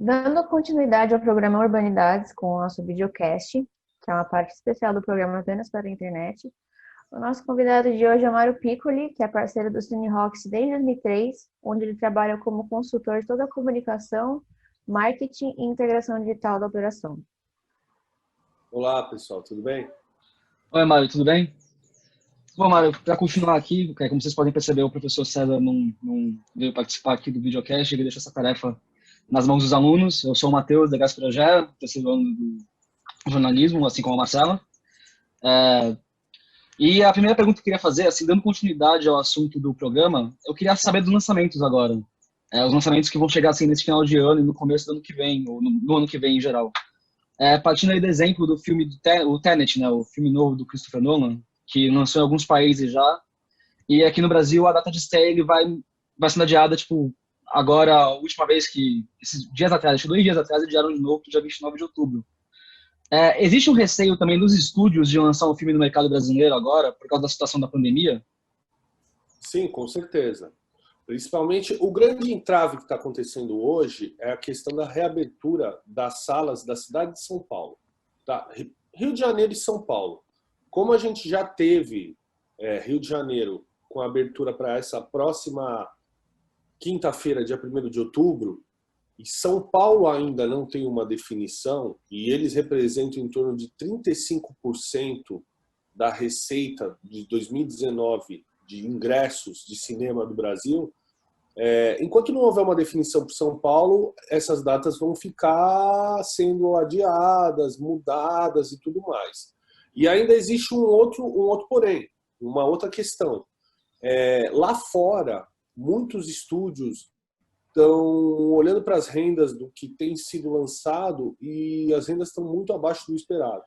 Dando continuidade ao programa Urbanidades com o nosso videocast, que é uma parte especial do programa apenas para a internet, o nosso convidado de hoje é Mário Piccoli, que é parceiro do CineRox desde 2003, onde ele trabalha como consultor de toda a comunicação, marketing e integração digital da operação. Olá, pessoal, tudo bem? Oi, Mário, tudo bem? Bom, Mário, para continuar aqui, como vocês podem perceber, o professor César não veio participar aqui do videocast, ele deixou essa tarefa nas mãos dos alunos. Eu sou o Matheus, da Gasprogé, terceiro ano do jornalismo, assim como a Marcela. E a primeira pergunta que eu queria fazer, assim, dando continuidade ao assunto do programa, eu queria saber dos lançamentos agora. Os lançamentos que vão chegar assim, nesse final de ano e no começo do ano que vem, ou no ano que vem em geral. Partindo aí do exemplo do filme o Tenet, né, o filme novo do Christopher Nolan, que lançou em alguns países já, e aqui no Brasil a data de estreia ele vai sendo adiada, tipo, agora, a última vez que, esses dias atrás, acho que 2 dias atrás, adiaram de novo, pro dia 29 de outubro. Existe um receio também dos estúdios de lançar um filme no mercado brasileiro agora, por causa da situação da pandemia? Sim, com certeza. Principalmente, o grande entrave que está acontecendo hoje é a questão da reabertura das salas da cidade de São Paulo. Tá? Rio de Janeiro e São Paulo. Como a gente já teve Rio de Janeiro com a abertura para essa próxima quinta-feira, dia 1º de outubro, e São Paulo ainda não tem uma definição, e eles representam em torno de 35% da receita de 2019 de ingressos de cinema do Brasil, enquanto não houver uma definição para São Paulo, essas datas vão ficar sendo adiadas, mudadas e tudo mais. E ainda existe um outro porém, uma outra questão. Lá fora, muitos estúdios estão olhando para as rendas do que tem sido lançado e as rendas estão muito abaixo do esperado,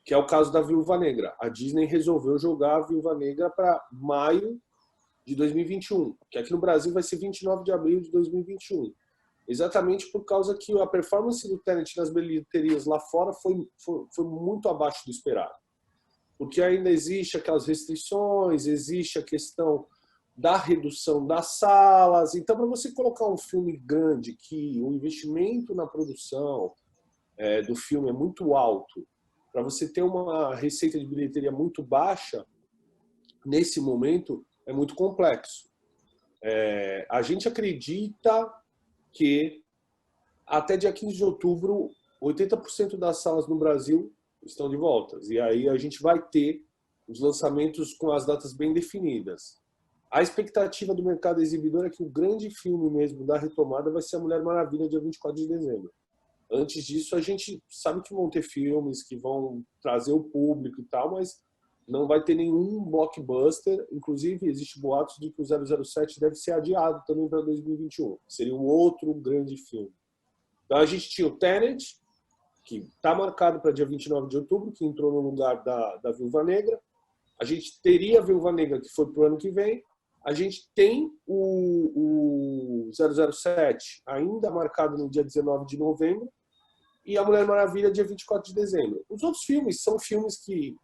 que é o caso da Viúva Negra. A Disney resolveu jogar a Viúva Negra para maio de 2021, que aqui no Brasil vai ser 29 de abril de 2021. Exatamente por causa que a performance do Tenet nas bilheterias lá fora foi muito abaixo do esperado. Porque ainda existe aquelas restrições, existe a questão da redução das salas. Então, para você colocar um filme grande, que o investimento na produção do filme é muito alto, para você ter uma receita de bilheteria muito baixa, nesse momento, é muito complexo. A gente acredita que até dia 15 de outubro, 80% das salas no Brasil estão de volta. E aí a gente vai ter os lançamentos com as datas bem definidas. A expectativa do mercado exibidor é que o grande filme mesmo da retomada vai ser A Mulher Maravilha, dia 24 de dezembro. Antes disso, a gente sabe que vão ter filmes que vão trazer o público e tal, mas não vai ter nenhum blockbuster. Inclusive, existe boatos de que o 007 deve ser adiado também para 2021. Seria um outro grande filme. Então, a gente tinha o Tenet, que está marcado para dia 29 de outubro, que entrou no lugar da Viúva Negra. A gente teria a Viúva Negra, que foi para o ano que vem. A gente tem o 007 ainda marcado no dia 19 de novembro e a Mulher Maravilha dia 24 de dezembro. Os outros filmes são filmes que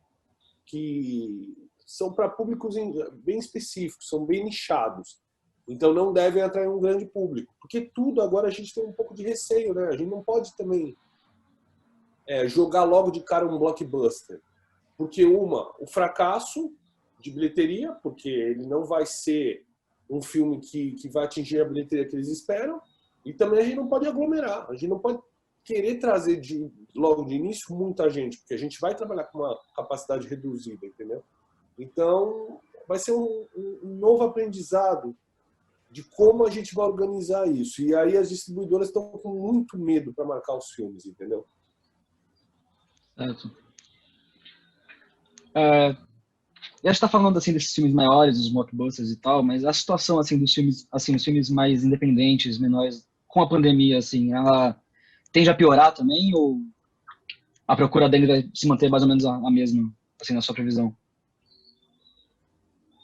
são para públicos bem específicos, são bem nichados. Então não devem atrair um grande público. Porque tudo agora a gente tem um pouco de receio, né? A gente não pode também jogar logo de cara um blockbuster. Porque o fracasso de bilheteria, porque ele não vai ser um filme que vai atingir a bilheteria que eles esperam, e também a gente não pode aglomerar, a gente não pode querer trazer logo de início muita gente, porque a gente vai trabalhar com uma capacidade reduzida, entendeu? Então, vai ser um novo aprendizado de como a gente vai organizar isso. E aí as distribuidoras estão com muito medo para marcar os filmes, entendeu? Certo. E a gente está falando assim desses filmes maiores, dos blockbusters e tal, mas a situação assim dos filmes, assim, os filmes mais independentes, menores, com a pandemia, assim, ela tende a piorar também ou a procura dele vai se manter mais ou menos a mesma, assim, na sua previsão?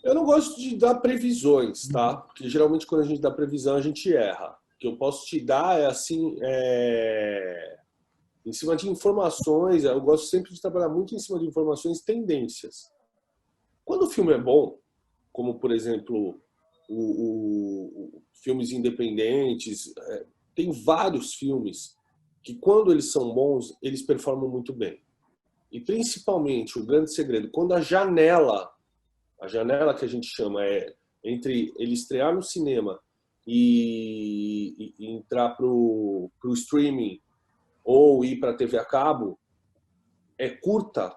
Eu não gosto de dar previsões, tá? Porque geralmente quando a gente dá previsão a gente erra. O que eu posso te dar é assim, em cima de informações. Eu gosto sempre de trabalhar muito em cima de informações, tendências. Quando o filme é bom, como por exemplo filmes independentes, tem vários filmes que, quando eles são bons, eles performam muito bem. E, principalmente, o grande segredo, quando a janela que a gente chama é entre ele estrear no cinema e entrar pro streaming ou ir para a TV a cabo, é curta,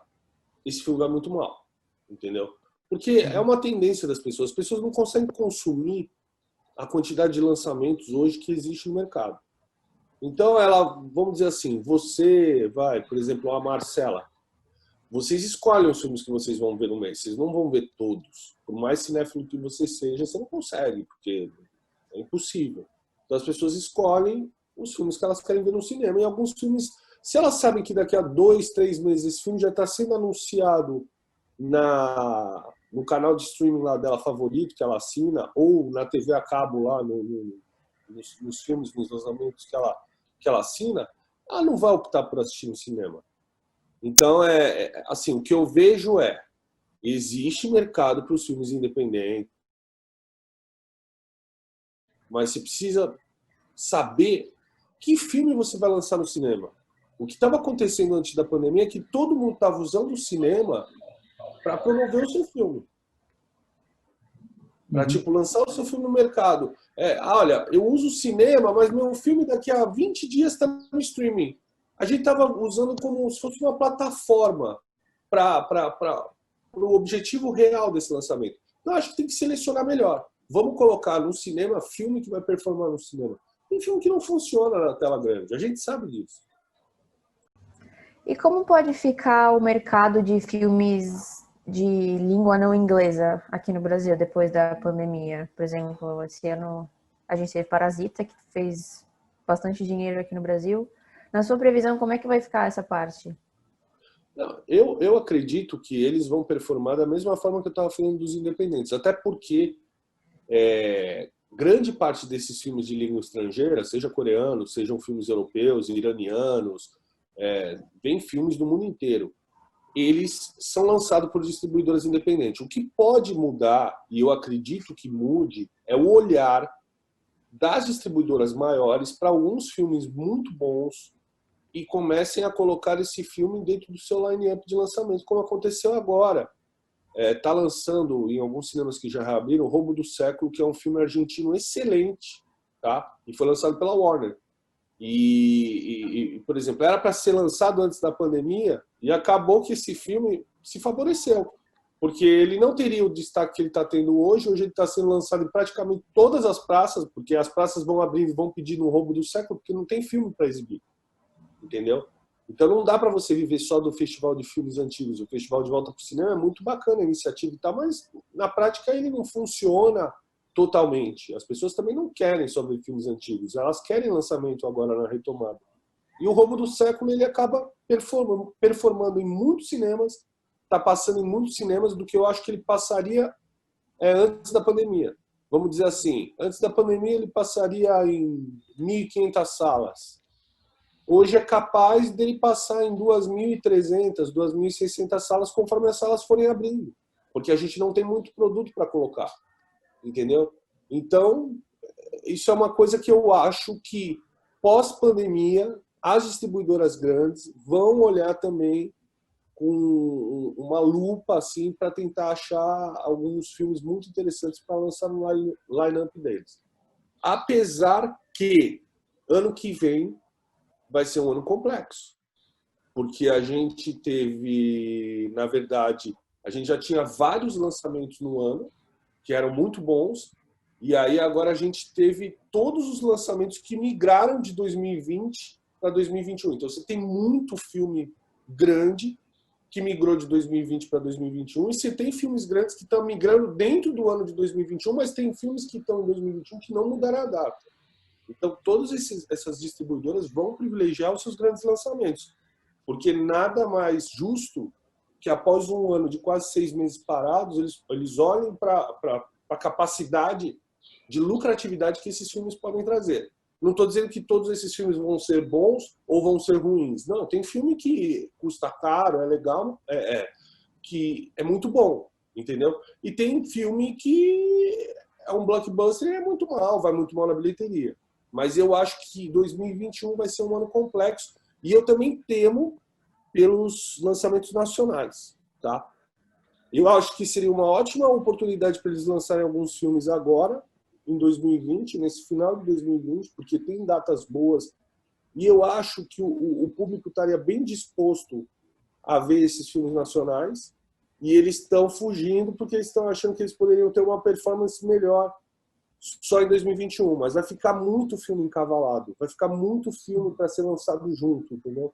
esse filme vai muito mal, entendeu? Porque é uma tendência das pessoas. As pessoas não conseguem consumir a quantidade de lançamentos hoje que existe no mercado. Então, vamos dizer assim, por exemplo, a Marcela, vocês escolhem os filmes que vocês vão ver no mês, vocês não vão ver todos. Por mais cinéfilo que você seja, você não consegue, porque é impossível. Então, as pessoas escolhem os filmes que elas querem ver no cinema. E alguns filmes, se elas sabem que daqui a 2, 3 meses esse filme já está sendo anunciado no canal de streaming lá dela favorito, que ela assina, ou na TV a cabo lá, nos filmes, nos lançamentos que ela assina, ela não vai optar por assistir no cinema. Então, assim, o que eu vejo existe mercado para os filmes independentes, mas você precisa saber que filme você vai lançar no cinema. O que estava acontecendo antes da pandemia é que todo mundo estava usando o cinema para promover o seu filme. Para, tipo, lançar o seu filme no mercado. Olha, eu uso o cinema, mas meu filme daqui a 20 dias está no streaming. A gente estava usando como se fosse uma plataforma para o objetivo real desse lançamento. Então, acho que tem que selecionar melhor. Vamos colocar no cinema filme que vai performar no cinema. Tem filme que não funciona na tela grande. A gente sabe disso. E como pode ficar o mercado de filmes de língua não inglesa aqui no Brasil depois da pandemia? Por exemplo, esse ano a gente teve Parasita, que fez bastante dinheiro aqui no Brasil. Na sua previsão, como é que vai ficar essa parte? Não, eu acredito que eles vão performar da mesma forma que eu estava falando dos independentes. Até porque grande parte desses filmes de língua estrangeira, seja coreanos, sejam filmes europeus, iranianos, vem filmes do mundo inteiro. Eles são lançados por distribuidoras independentes. O que pode mudar, e eu acredito que mude, é o olhar das distribuidoras maiores para alguns filmes muito bons e comecem a colocar esse filme dentro do seu line-up de lançamento, como aconteceu agora. Está lançando em alguns cinemas que já reabriram o Roubo do Século, que é um filme argentino excelente, tá? E foi lançado pela Warner. Por exemplo, era para ser lançado antes da pandemia e acabou que esse filme se favoreceu, porque ele não teria o destaque que ele está tendo hoje. Hoje ele está sendo lançado em praticamente todas as praças, porque as praças vão abrindo e vão pedindo o Roubo do Século, porque não tem filme para exibir, entendeu? Então não dá para você viver só do festival de filmes antigos. O Festival de Volta para o Cinema é muito bacana a iniciativa e tal, mas na prática ele não funciona totalmente. As pessoas também não querem só ver filmes antigos, elas querem lançamento agora na retomada. E o Roubo do Século ele acaba performando em muitos cinemas, está passando em muitos cinemas do que eu acho que ele passaria antes da pandemia. Vamos dizer assim, antes da pandemia ele passaria em 1.500 salas. Hoje é capaz dele passar em 2.300, 2.600 salas conforme as salas forem abrindo, porque a gente não tem muito produto para colocar, entendeu? Então, isso é uma coisa que eu acho que pós-pandemia as distribuidoras grandes vão olhar também com uma lupa assim para tentar achar alguns filmes muito interessantes para lançar no line-up deles. Apesar que ano que vem vai ser um ano complexo, porque a gente teve, na verdade, a gente já tinha vários lançamentos no ano que eram muito bons, e aí agora a gente teve todos os lançamentos que migraram de 2020 para 2021. Então você tem muito filme grande que migrou de 2020 para 2021, e você tem filmes grandes que estão migrando dentro do ano de 2021, mas tem filmes que estão em 2021 que não mudaram a data. Então, todas essas distribuidoras vão privilegiar os seus grandes lançamentos, porque nada mais justo que após um ano de quase 6 meses parados, eles olhem para a capacidade de lucratividade que esses filmes podem trazer. Não estou dizendo que todos esses filmes vão ser bons ou vão ser ruins. Não, tem filme que custa caro, é legal, que é muito bom, entendeu? E tem filme que é um blockbuster e é muito mal, vai muito mal na bilheteria. Mas eu acho que 2021 vai ser um ano complexo. E eu também temo pelos lançamentos nacionais, tá? Eu acho que seria uma ótima oportunidade para eles lançarem alguns filmes agora, em 2020, nesse final de 2020, porque tem datas boas. E eu acho que o público estaria bem disposto a ver esses filmes nacionais. E eles estão fugindo porque eles estão achando que eles poderiam ter uma performance melhor só em 2021. Mas vai ficar muito filme encavalado. Vai ficar muito filme para ser lançado junto, entendeu?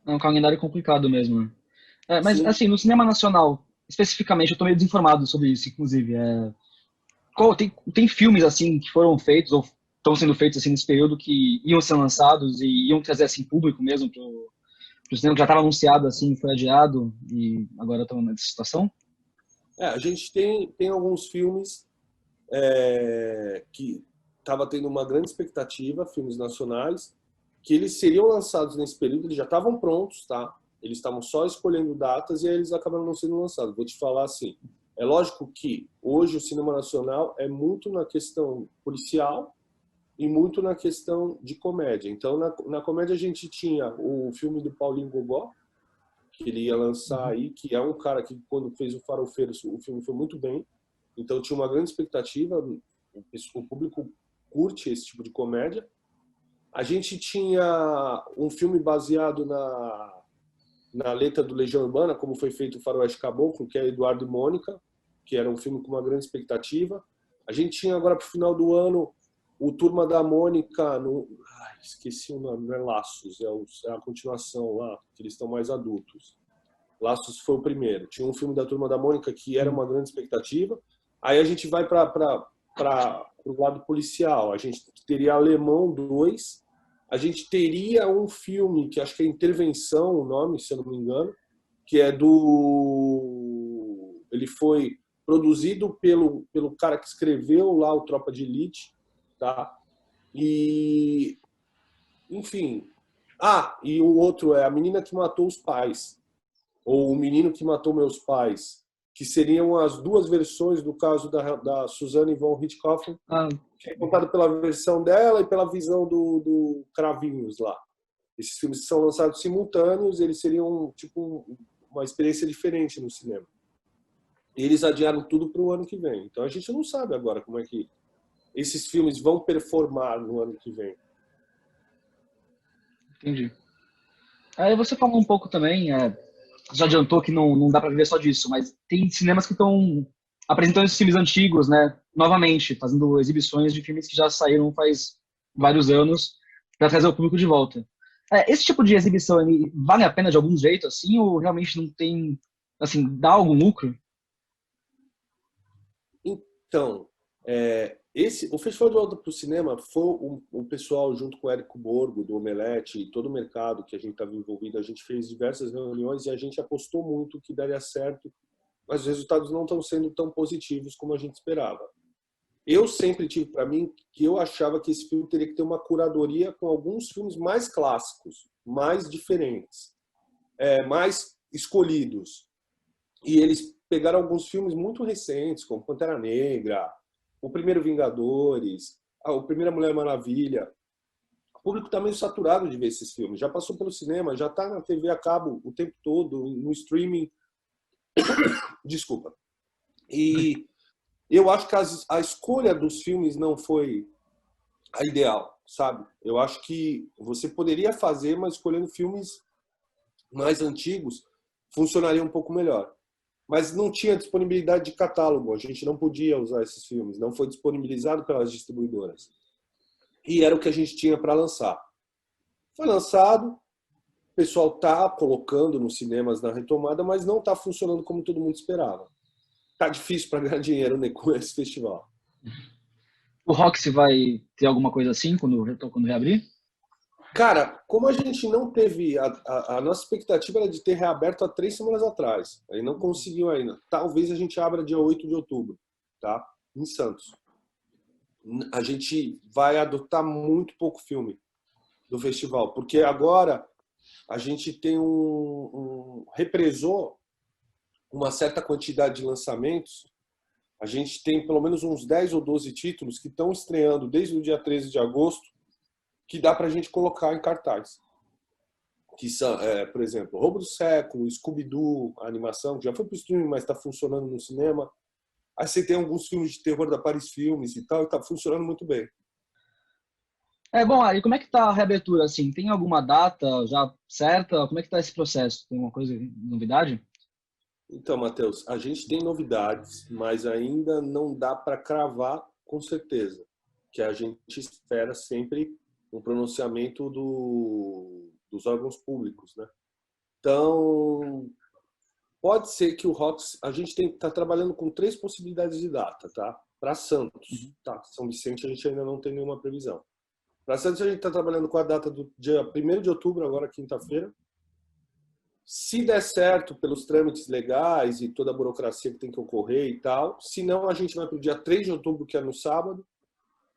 É um calendário complicado mesmo. Mas, Sim. assim, no cinema nacional, especificamente, eu tô meio desinformado sobre isso, inclusive. Tem filmes, assim, que foram feitos, ou estão sendo feitos, assim, nesse período, que iam ser lançados e iam trazer, assim, público mesmo pro cinema, que já estava anunciado, assim, foi adiado, e agora estamos nessa situação? A gente tem alguns filmes que estava tendo uma grande expectativa, filmes nacionais, que eles seriam lançados nesse período, eles já estavam prontos, tá? Eles estavam só escolhendo datas e aí eles acabaram não sendo lançados. Vou te falar assim, é lógico que hoje o cinema nacional é muito na questão policial e muito na questão de comédia. Então, na comédia a gente tinha o filme do Paulinho Gogó, que ele ia lançar aí, que é um cara que quando fez o Farofeiro, o filme foi muito bem. Então tinha uma grande expectativa, o público curte esse tipo de comédia. A gente tinha um filme baseado na letra do Legião Urbana, como foi feito o Faroeste Caboclo, que é Eduardo e Mônica, que era um filme com uma grande expectativa. A gente tinha agora para o final do ano o Turma da Mônica, esqueci o nome, não é Laços, é a continuação lá, que eles estão mais adultos. Laços foi o primeiro. Tinha um filme da Turma da Mônica que era uma grande expectativa. Aí a gente vai para o lado policial. A gente teria Alemão 2. A gente teria um filme que acho que é Intervenção, o nome, se eu não me engano, que é do... Ele foi produzido pelo cara que escreveu lá o Tropa de Elite, tá? E... Enfim... e o outro é A Menina que Matou os Pais, ou O Menino que Matou Meus Pais, que seriam as duas versões do caso da Suzanne von Richthofen, que é contado pela versão dela e pela visão do Cravinhos lá. Esses filmes são lançados simultâneos, eles seriam tipo uma experiência diferente no cinema. E eles adiaram tudo para o ano que vem. Então a gente não sabe agora como é que esses filmes vão performar no ano que vem. Entendi. Aí você falou um pouco também, já adiantou que não dá para viver só disso, mas tem cinemas que estão apresentando esses filmes antigos, né, novamente, fazendo exibições de filmes que já saíram faz vários anos para trazer o público de volta. Esse tipo de exibição ele vale a pena de algum jeito, assim, ou realmente não tem, assim, dá algum lucro? Então, o Festival de Volta para o Cinema foi o pessoal, junto com o Érico Borgo, do Omelete, e todo o mercado que a gente estava envolvido, a gente fez diversas reuniões e a gente apostou muito que daria certo, mas os resultados não estão sendo tão positivos como a gente esperava. Eu sempre tive para mim que eu achava que esse filme teria que ter uma curadoria com alguns filmes mais clássicos, mais diferentes, mais escolhidos. E eles pegaram alguns filmes muito recentes, como Pantera Negra, O Primeiro Vingadores, O Primeira Mulher Maravilha. O público está meio saturado de ver esses filmes. Já passou pelo cinema, já está na TV a cabo o tempo todo, no streaming. Desculpa. E eu acho que a escolha dos filmes não foi a ideal, sabe? Eu acho que você poderia fazer, mas escolhendo filmes mais antigos funcionaria um pouco melhor. Mas não tinha disponibilidade de catálogo, a gente não podia usar esses filmes, não foi disponibilizado pelas distribuidoras. E era o que a gente tinha para lançar. Foi lançado, o pessoal está colocando nos cinemas na retomada, mas não está funcionando como todo mundo esperava. Tá difícil para ganhar dinheiro, né, com esse festival. O Roxy vai ter alguma coisa assim quando reabrir? Cara, como a gente não teve... A nossa expectativa era de ter reaberto há 3 semanas atrás. Aí não conseguiu ainda. Talvez a gente abra dia 8 de outubro, tá? Em Santos. A gente vai adotar muito pouco filme do festival, porque agora a gente tem represou uma certa quantidade de lançamentos A gente tem pelo menos uns 10 ou 12 títulos que estão estreando desde o dia 13 de agosto, que dá para a gente colocar em cartaz. Que são, por exemplo, Roubo do Século, Scooby-Doo, a animação, que já foi para o streaming, mas está funcionando no cinema. Aí você tem alguns filmes de terror da Paris Filmes e tal, e está funcionando muito bem. Bom, Ari, como é que tá a reabertura, assim? Tem alguma data já certa? Como é que tá esse processo? Tem alguma coisa, novidade? Então, Matheus, a gente tem novidades, mas ainda não dá para cravar com certeza, que a gente espera sempre um pronunciamento dos órgãos públicos, né? Então, pode ser que o Rocks, a gente está trabalhando com 3 possibilidades de data, tá? Para Santos, tá? São Vicente a gente ainda não tem nenhuma previsão. Para Santos a gente está trabalhando com a data do dia 1º de outubro, agora quinta-feira. Se der certo pelos trâmites legais e toda a burocracia que tem que ocorrer e tal, se não a gente vai para o dia 3 de outubro, que é no sábado,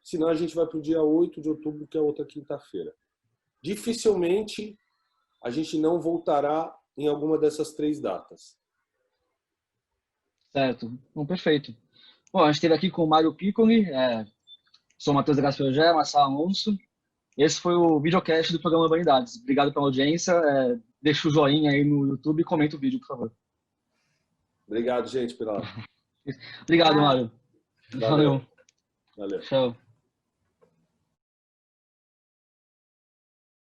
se não a gente vai para o dia 8 de outubro, que é outra quinta-feira. Dificilmente a gente não voltará em alguma dessas 3 datas. Certo. Bom, perfeito. Bom, a gente esteve aqui com o Mário Piccoli, sou o Matheus Gaspelgé, Marcelo Alonso. Esse foi o videocast do programa Urbanidades. Obrigado pela audiência. Deixa o joinha aí no YouTube e comenta o vídeo, por favor. Obrigado, gente, Obrigado, Mário. Valeu. Valeu. Tchau.